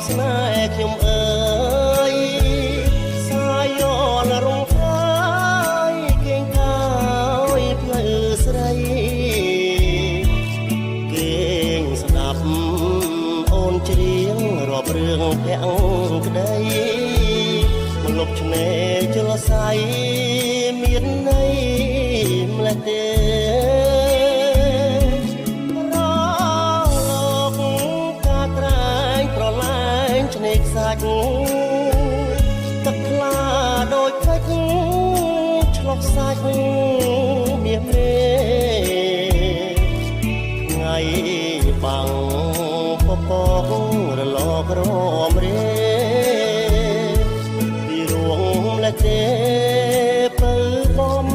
ស្នេហ៍ខ្ញុំអើយសាយនរងកាយគេងកាយផ្លូវស្រីគេងស្ដាប់អូនច្រៀងរាប់រឿងភក្តិក្តីមកលុបឆ្នេរជលស័យមានន័យម្លេះទេសាច់ទឹកខ្លាដូចពេជ្រឆ្លុះសាច់មាសមេថ្ងៃបាំងពពករលករមរេពីរួងម្លេះទេពៅបំ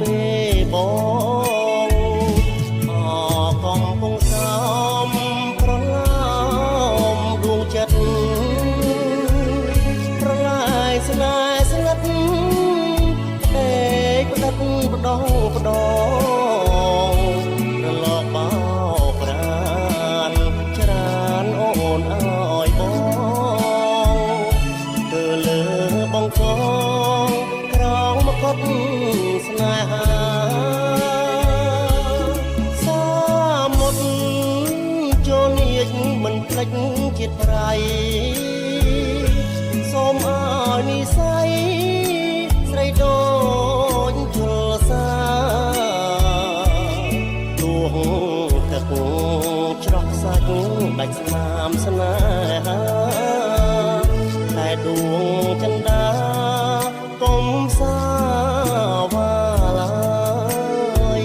ពេលបងអកំពុងសំប្រឡំដួងចិត្តស្នេហ៍ស្ងាត់តែផ្ដិតផ្ដងផ្ដងរលកបោប្រានច្រានអូនអើយបងទៅលើបងកងក្រងមកកត់ស្នេហាសាមុតចូលនៀចមិនភ្លេចជាតិប្រៃសូមឲ្យនិស័យស្រីដូចជលសាដួងទឹកច្រោះសាច់ដាច់ស្នាមស្នេហាតែដួងចិន្តាកុំសាវាឡើយ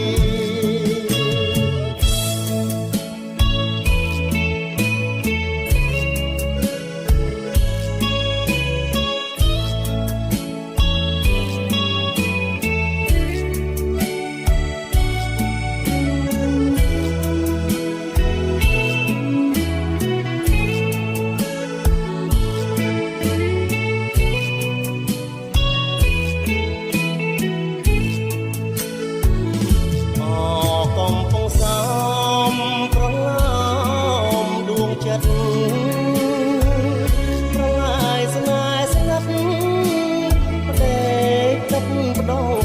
ប្រឡាយស្នេហ៍ស្ងាត់ផ្ដេកទឹកបដង